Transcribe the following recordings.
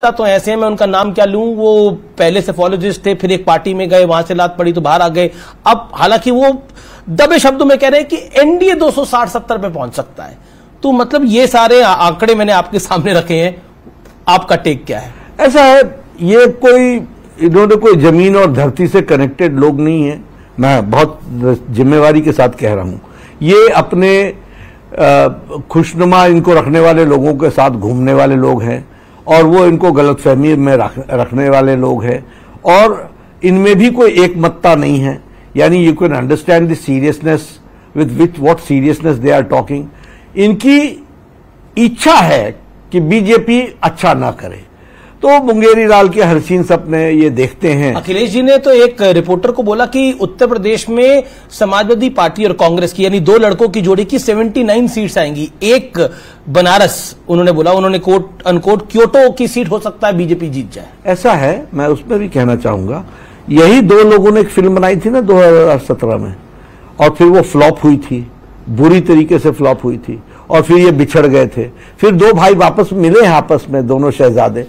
तो ऐसे हैं, मैं उनका नाम क्या लूं, वो पहले से फॉलोजिस्ट थे, फिर एक पार्टी में गए, वहां से लात पड़ी तो बाहर आ गए। अब हालांकि वो दबे शब्दों में कह रहे हैं कि एनडीए 260-70 पे पहुंच सकता है। तो मतलब ये सारे आंकड़े मैंने आपके सामने रखे हैं, आपका टेक क्या है? ऐसा है, ये कोई इन्होंने कोई जमीन और धरती से कनेक्टेड लोग नहीं है। मैं बहुत जिम्मेवारी के साथ कह रहा हूं, ये अपने खुशनुमा इनको रखने वाले लोगों के साथ घूमने वाले लोग हैं और वो इनको गलतफहमी में रखने वाले लोग हैं और इनमें भी कोई एकमतता नहीं है। यानी you can understand the seriousness with what seriousness they are talking. इनकी इच्छा है कि बीजेपी अच्छा ना करे, तो मुंगेरी लाल के हरसीन सपने ये देखते हैं। अखिलेश जी ने तो एक रिपोर्टर को बोला कि उत्तर प्रदेश में समाजवादी पार्टी और कांग्रेस की यानी दो लड़कों की जोड़ी की 79 सीट्स आएंगी, एक बनारस उन्होंने बोला, उन्होंने कोट अनकोट क्योटो की सीट हो सकता है बीजेपी जीत जाए। ऐसा है, मैं उसमें भी कहना चाहूंगा, यही दो लोगों ने एक फिल्म बनाई थी ना 2017 में और फिर वो फ्लॉप हुई थी, बुरी तरीके से फ्लॉप हुई थी और फिर ये बिछड़ गए थे। फिर दो भाई वापस मिले हैं आपस में, दोनों शहजादे।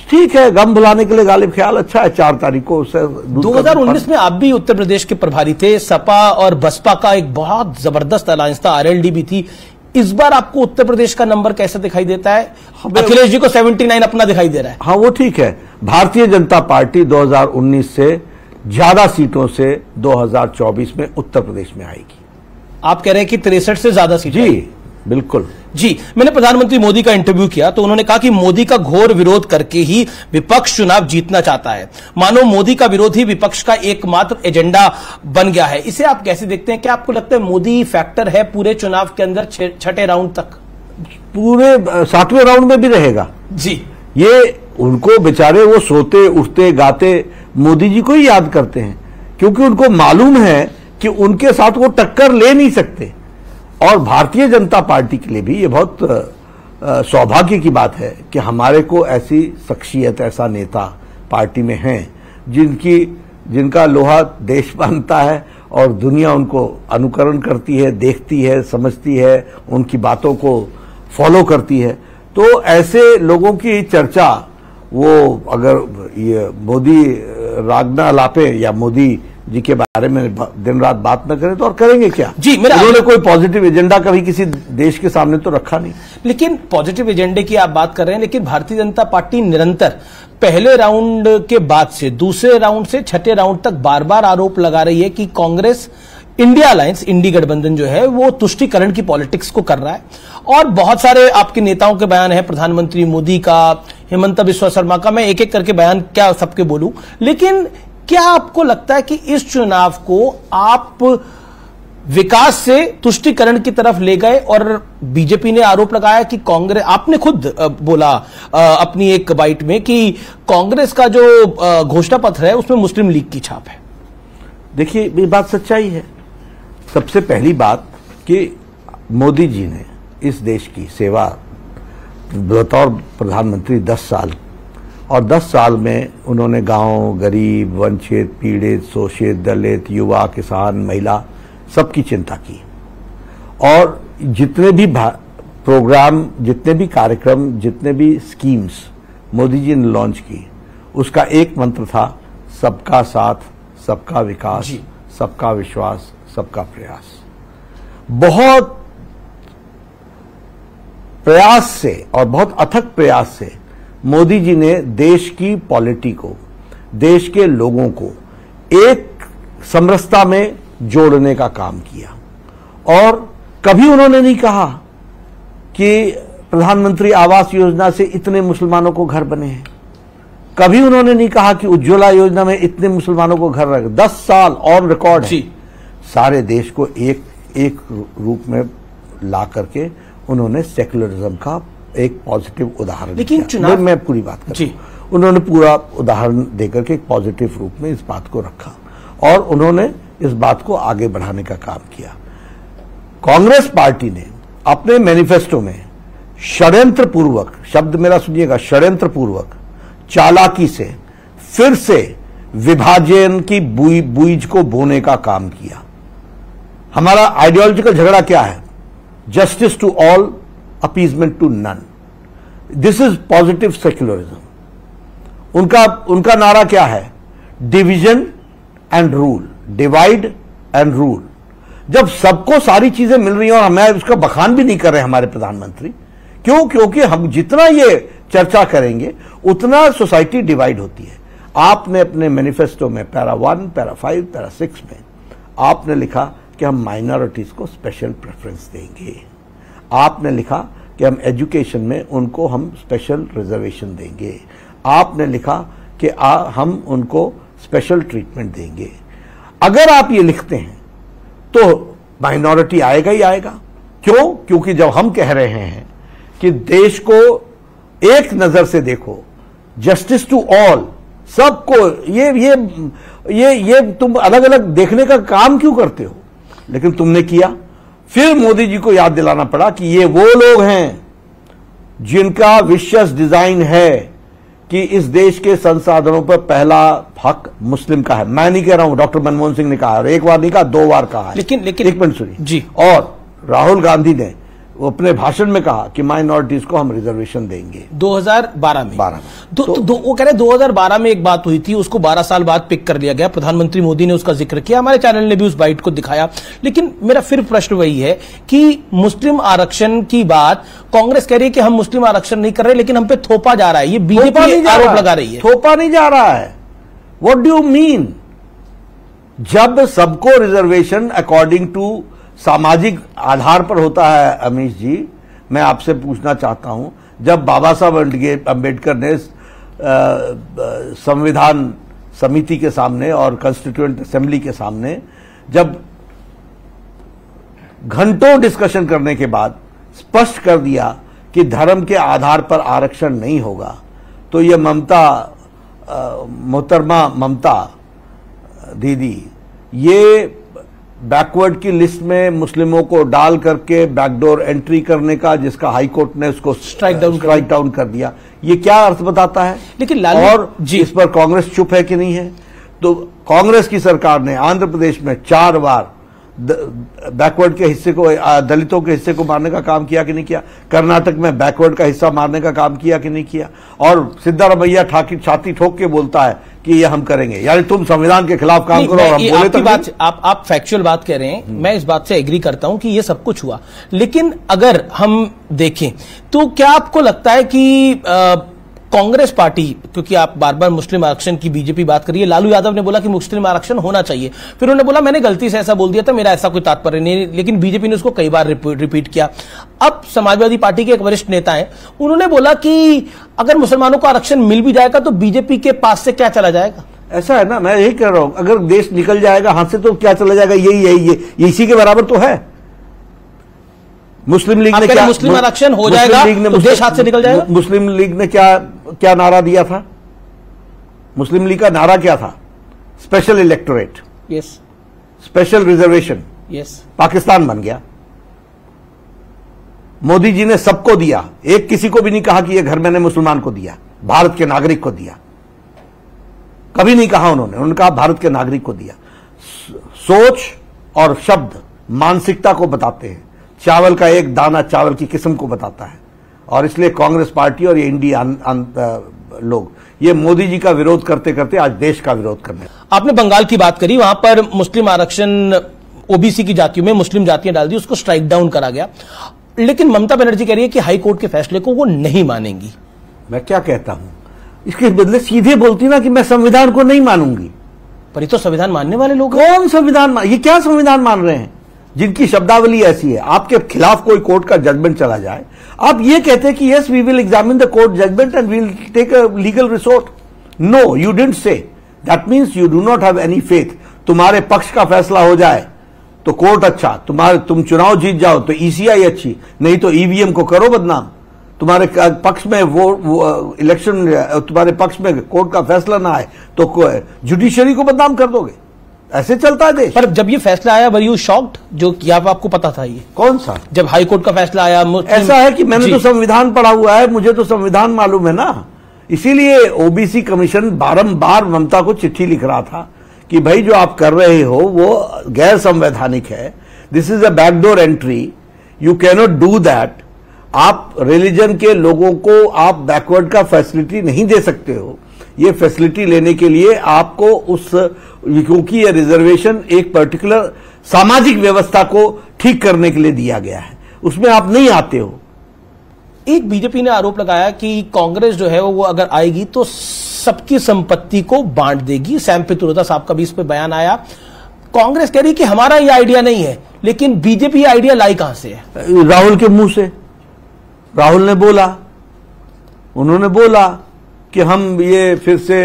ठीक है, गम भुलाने के लिए गालिब ख्याल अच्छा है। 4 तारीख को 2019 में आप भी उत्तर प्रदेश के प्रभारी थे, सपा और बसपा का एक बहुत जबरदस्त अलायंस था, आरएलडी भी थी। इस बार आपको उत्तर प्रदेश का नंबर कैसा दिखाई देता है? अखिलेश जी को 79 अपना दिखाई दे रहा है। हाँ, वो ठीक है। भारतीय जनता पार्टी 2019 से ज्यादा सीटों से 2024 में उत्तर प्रदेश में आएगी। आप कह रहे हैं कि 63 से ज्यादा सीटें? जी बिल्कुल जी। मैंने प्रधानमंत्री मोदी का इंटरव्यू किया तो उन्होंने कहा कि मोदी का घोर विरोध करके ही विपक्ष चुनाव जीतना चाहता है। मानो मोदी का विरोध ही विपक्ष का एकमात्र एजेंडा बन गया है। इसे आप कैसे देखते हैं? क्या आपको लगता है मोदी फैक्टर है पूरे चुनाव के अंदर, छठे राउंड तक? पूरे 7वें राउंड में भी रहेगा जी। ये उनको बेचारे वो सोते उठते गाते मोदी जी को ही याद करते हैं, क्योंकि उनको मालूम है कि उनके साथ वो टक्कर ले नहीं सकते। और भारतीय जनता पार्टी के लिए भी ये बहुत सौभाग्य की बात है कि हमारे को ऐसी शख्सियत, ऐसा नेता पार्टी में हैं जिनका लोहा देश मानता है और दुनिया उनको अनुकरण करती है, देखती है, समझती है, उनकी बातों को फॉलो करती है। तो ऐसे लोगों की चर्चा, वो अगर ये मोदी रागना लापे या मोदी जी के बारे में दिन रात बात न करें तो और करेंगे क्या? जी, उन्होंने कोई पॉजिटिव एजेंडा कभी किसी देश के सामने तो रखा नहीं। लेकिन पॉजिटिव एजेंडे की आप बात कर रहे हैं, लेकिन भारतीय जनता पार्टी निरंतर पहले राउंड के बाद से दूसरे राउंड से छठे राउंड तक बार बार आरोप लगा रही है कि कांग्रेस इंडिया अलायंस, इंडी गठबंधन जो है वो तुष्टीकरण की पॉलिटिक्स को कर रहा है। और बहुत सारे आपके नेताओं के बयान है, प्रधानमंत्री मोदी का, हेमंत बिस्वा शर्मा का, मैं एक एक करके बयान क्या सबके बोलूं। लेकिन क्या आपको लगता है कि इस चुनाव को आप विकास से तुष्टीकरण की तरफ ले गए? और बीजेपी ने आरोप लगाया कि कांग्रेस, आपने खुद बोला अपनी एक बाइट में कि कांग्रेस का जो घोषणा पत्र है उसमें मुस्लिम लीग की छाप है। देखिए, ये बात सच्चाई है। सबसे पहली बात कि मोदी जी ने इस देश की सेवा बतौर प्रधानमंत्री 10 साल, और 10 साल में उन्होंने गांव, गरीब, वंचित, पीड़ित, शोषित, दलित, युवा, किसान, महिला सबकी चिंता की। और जितने भी प्रोग्राम, जितने भी कार्यक्रम, जितने भी स्कीम्स मोदी जी ने लॉन्च की, उसका एक मंत्र था, सबका साथ, सबका विकास, सबका विश्वास, सबका प्रयास। बहुत प्रयास से और बहुत अथक प्रयास से मोदी जी ने देश की पॉलिटी को, देश के लोगों को एक समरसता में जोड़ने का काम किया। और कभी उन्होंने नहीं कहा कि प्रधानमंत्री आवास योजना से इतने मुसलमानों को घर बने हैं। कभी उन्होंने नहीं कहा कि उज्ज्वला योजना में इतने मुसलमानों को घर रखे। 10 साल ऑन रिकॉर्ड है, सारे देश को एक रूप में ला करके उन्होंने सेक्युलरिज्म का एक पॉजिटिव उदाहरण। लेकिन चुनाव, मैं पूरी बात कर रहा हूं, उन्होंने पूरा उदाहरण देकर के एक पॉजिटिव रूप में इस बात को रखा और उन्होंने इस बात को आगे बढ़ाने का काम किया। कांग्रेस पार्टी ने अपने मैनिफेस्टो में षड्यंत्र पूर्वक, शब्द मेरा सुनिएगा, षड्यंत्र पूर्वक, चालाकी से फिर से विभाजन की बीज को बोने का काम किया। हमारा आइडियोलॉजिकल झगड़ा क्या है? Justice to all, appeasement to none. This is positive secularism. उनका नारा क्या है? Division and rule, divide and rule. जब सबको सारी चीजें मिल रही हैं, और मैं इसका बखान भी नहीं कर रहे हमारे प्रधानमंत्री, क्यों? क्योंकि हम जितना ये चर्चा करेंगे उतना सोसाइटी डिवाइड होती है। आपने अपने मैनिफेस्टो में पैरा 1, पैरा 5, पैरा 6 में आपने लिखा कि हम माइनॉरिटीज को स्पेशल प्रेफरेंस देंगे। आपने लिखा कि हम एजुकेशन में उनको हम स्पेशल रिजर्वेशन देंगे। आपने लिखा कि हम उनको स्पेशल ट्रीटमेंट देंगे। अगर आप ये लिखते हैं तो माइनॉरिटी आएगा ही आएगा। क्यों? क्योंकि जब हम कह रहे हैं कि देश को एक नजर से देखो, जस्टिस टू ऑल, सबको, ये तुम अलग अलग देखने का काम क्यों करते हो? लेकिन तुमने किया। फिर मोदी जी को याद दिलाना पड़ा कि ये वो लोग हैं जिनका विशेष डिजाइन है कि इस देश के संसाधनों पर पहला हक मुस्लिम का है। मैं नहीं कह रहा हूं, डॉक्टर मनमोहन सिंह ने कहा, एक बार नहीं कहा, 2 बार कहा है। लेकिन एक मिनट सुनिए जी। और राहुल गांधी ने वो अपने भाषण में कहा कि माइनॉरिटीज को हम रिजर्वेशन देंगे 2012 में। तो वो कह रहे 2012 में एक बात हुई थी, उसको 12 साल बाद पिक कर लिया गया। प्रधानमंत्री मोदी ने उसका जिक्र किया, हमारे चैनल ने भी उस बाइट को दिखाया। लेकिन मेरा फिर प्रश्न वही है कि मुस्लिम आरक्षण की बात कांग्रेस कह रही है कि हम मुस्लिम आरक्षण नहीं कर रहे, लेकिन हम पे थोपा जा रहा है। ये बीजेपी आरोप लगा रही है। थोपा नहीं जा रहा है। What do you mean? जब सबको रिजर्वेशन अकॉर्डिंग टू सामाजिक आधार पर होता है, अमीश जी, मैं आपसे पूछना चाहता हूं, जब बाबा साहब अंबेडकर ने संविधान समिति के सामने और कॉन्स्टिट्यूएंट असेंबली के सामने जब घंटों डिस्कशन करने के बाद स्पष्ट कर दिया कि धर्म के आधार पर आरक्षण नहीं होगा, तो ये मोहतरमा ममता दीदी ये बैकवर्ड की लिस्ट में मुस्लिमों को डाल करके बैकडोर एंट्री करने का, जिसका हाई कोर्ट ने उसको स्ट्राइक डाउन कर दिया, ये क्या अर्थ बताता है? लेकिन और इस पर कांग्रेस चुप है कि नहीं है? तो कांग्रेस की सरकार ने आंध्र प्रदेश में 4 बार बैकवर्ड के हिस्से को, दलितों के हिस्से को मारने का काम किया कि नहीं किया? कर्नाटक में बैकवर्ड का हिस्सा मारने का काम किया कि नहीं किया? और सिद्धारमैया छाती ठोक के बोलता है कि ये हम करेंगे। यानी तुम संविधान के खिलाफ काम करो और हम बोले तो बात, आप फैक्चुअल बात कह रहे हैं, मैं इस बात से एग्री करता हूं कि ये सब कुछ हुआ। लेकिन अगर हम देखें तो क्या आपको लगता है कि कांग्रेस पार्टी, क्योंकि आप बार बार मुस्लिम आरक्षण की बीजेपी बात करिए, लालू यादव ने बोला कि मुस्लिम आरक्षण होना चाहिए, फिर उन्होंने बोला मैंने गलती से ऐसा बोल दिया था, मेरा ऐसा कोई तात्पर्य नहीं, लेकिन बीजेपी ने उसको कई बार रिपीट किया। अब समाजवादी पार्टी के एक वरिष्ठ नेता हैं, उन्होंने बोला कि अगर मुसलमानों को आरक्षण मिल भी जाएगा तो बीजेपी के पास से क्या चला जाएगा? ऐसा है ना, मैं यही कह रहा हूं, अगर देश निकल जाएगा हाथ से तो क्या चला जाएगा? यही इसी के बराबर तो है। मुस्लिम लीग ने क्या, मुस्लिम आरक्षण हो जाएगा तो देश हाथ से निकल जाएगा? मुस्लिम लीग ने क्या नारा दिया था? मुस्लिम लीग का नारा क्या था? Special electorate, yes, special reservation, yes. Pakistan बन गया। मोदी जी ने सबको दिया, एक किसी को भी नहीं कहा कि यह घर मैंने मुसलमान को दिया, भारत के नागरिक को दिया, कभी नहीं कहा उन्होंने कहा भारत के नागरिक को दिया। सोच और शब्द मानसिकता को बताते हैं, चावल का एक दाना चावल की किस्म को बताता है। और इसलिए कांग्रेस पार्टी और ये इंडिया लोग ये मोदी जी का विरोध करते करते आज देश का विरोध करने। आपने बंगाल की बात करी, वहां पर मुस्लिम आरक्षण ओबीसी की जातियों में मुस्लिम जातियां डाल दी, उसको स्ट्राइक डाउन करा गया। लेकिन ममता बनर्जी कह रही है कि हाई कोर्ट के फैसले को वो नहीं मानेंगी। मैं क्या कहता हूं, इसके बदले सीधे बोलती ना कि मैं संविधान को नहीं मानूंगी। पर ये तो संविधान मानने वाले लोग, कौन संविधान ये क्या संविधान मान रहे हैं जिनकी शब्दावली ऐसी है? आपके खिलाफ कोई कोर्ट का जजमेंट चला जाए, आप ये कहते हैं कि yes we will examine the court judgement and we will take a legal resort. No, you didn't say. That means you do not have any faith. तुम्हारे पक्ष का फैसला हो जाए तो कोर्ट अच्छा, तुम चुनाव जीत जाओ तो ईसीआई अच्छी, नहीं तो ईवीएम को करो बदनाम। तुम्हारे पक्ष में वो इलेक्शन, तुम्हारे पक्ष में कोर्ट का फैसला ना आए तो जुडिशरी को बदनाम कर दोगे। ऐसे चलता है देश। पर जब ये फैसला आया वर यू शॉक्ड? जो क्या आपको पता था ये? कौन सा? जब हाई कोर्ट का फैसला आया। ऐसा है कि मैंने तो संविधान पढ़ा हुआ है, मुझे तो संविधान मालूम है ना। इसीलिए ओबीसी कमीशन बारंबार ममता को चिट्ठी लिख रहा था कि भाई जो आप कर रहे हो वो गैर संवैधानिक है, this is a backdoor entry, you cannot do that. आप रिलीजन के लोगों को आप बैकवर्ड का फैसिलिटी नहीं दे सकते हो। ये फैसिलिटी लेने के लिए आपको क्योंकि ये रिजर्वेशन एक पर्टिकुलर सामाजिक व्यवस्था को ठीक करने के लिए दिया गया है, उसमें आप नहीं आते हो। एक बीजेपी ने आरोप लगाया कि कांग्रेस जो है वो अगर आएगी तो सबकी संपत्ति को बांट देगी। सैम पित्रोदा साहब का भी इस पे बयान आया। कांग्रेस कह रही कि हमारा ये आइडिया नहीं है, लेकिन बीजेपी आइडिया लाई कहां से है? राहुल के मुंह से। राहुल ने बोला, उन्होंने बोला कि हम ये फिर से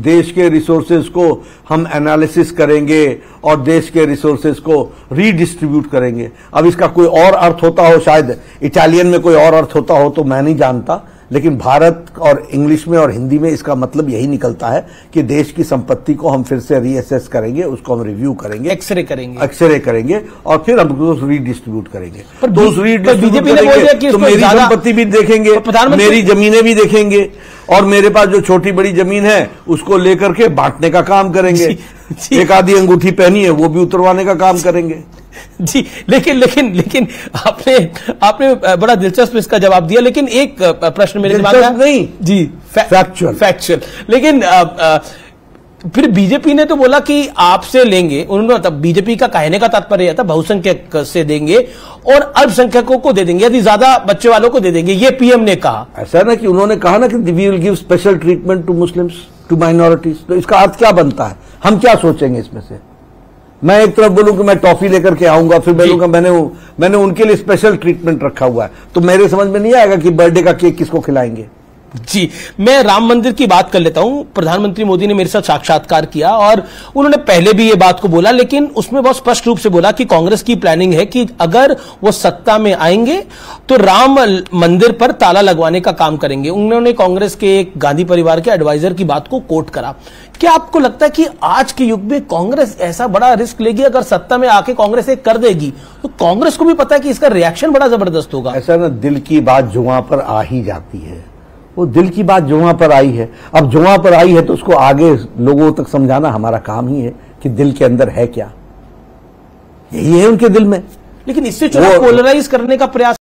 देश के रिसोर्सेज को हम एनालिसिस करेंगे और देश के रिसोर्सेज को रीडिस्ट्रीब्यूट करेंगे। अब इसका कोई और अर्थ होता हो, शायद इटालियन में कोई और अर्थ होता हो तो मैं नहीं जानता, लेकिन भारत और इंग्लिश में और हिंदी में इसका मतलब यही निकलता है कि देश की संपत्ति को हम फिर से रीअसेस करेंगे, उसको हम रिव्यू करेंगे, एक्सरे करेंगे और फिर हम उसको रीडिस्ट्रीब्यूट करेंगे। तो उस रीडिस्ट्रीब्यूट करेंगे तो मेरी संपत्ति भी देखेंगे, मेरी जमीनें भी देखेंगे और मेरे पास जो छोटी बड़ी जमीन है उसको लेकर के बांटने का काम करेंगे। एक आधी अंगूठी पहनी है वो भी उतरवाने का काम करेंगे। जी, लेकिन आपने बड़ा दिलचस्प इसका जवाब दिया, लेकिन एक प्रश्न मेरे दिमाग में नहीं जी, फैक्चुअल। लेकिन फिर बीजेपी ने तो बोला कि आपसे लेंगे, उन्होंने तब बीजेपी का कहने का तात्पर्य था बहुसंख्यक से देंगे और अल्पसंख्यकों को दे देंगे, यदि ज्यादा बच्चे वालों को दे देंगे, ये पीएम ने कहा। ऐसा ना कि उन्होंने कहा ना कि we will give special treatment to Muslims, to minorities. तो इसका अर्थ क्या बनता है? हम क्या सोचेंगे इसमें से? मैं एक तरफ बोलूं कि मैं टॉफी लेकर के आऊंगा, फिर बोलूंगा मैंने उनके लिए स्पेशल ट्रीटमेंट रखा हुआ है, तो मेरे समझ में नहीं आएगा कि बर्थडे का केक किसको खिलाएंगे। जी, मैं राम मंदिर की बात कर लेता हूं। प्रधानमंत्री मोदी ने मेरे साथ साक्षात्कार किया और उन्होंने पहले भी ये बात को बोला, लेकिन उसमें बहुत स्पष्ट रूप से बोला कि कांग्रेस की प्लानिंग है कि अगर वो सत्ता में आएंगे तो राम मंदिर पर ताला लगवाने का काम करेंगे। उन्होंने कांग्रेस के एक गांधी परिवार के एडवाइजर की बात को कोट करा। क्या आपको लगता है कि आज के युग में कांग्रेस ऐसा बड़ा रिस्क लेगी? अगर सत्ता में आके कांग्रेस एक कर देगी तो कांग्रेस को भी पता है कि इसका रिएक्शन बड़ा जबरदस्त होगा। ऐसा ना, दिल की बात जुआ पर आ ही जाती है। वो दिल की बात जुआ पर आई है, अब जुआ पर आई है तो उसको आगे लोगों तक समझाना हमारा काम ही है कि दिल के अंदर है क्या, यही है उनके दिल में। लेकिन इससे चुनाव पोलराइज करने का प्रयास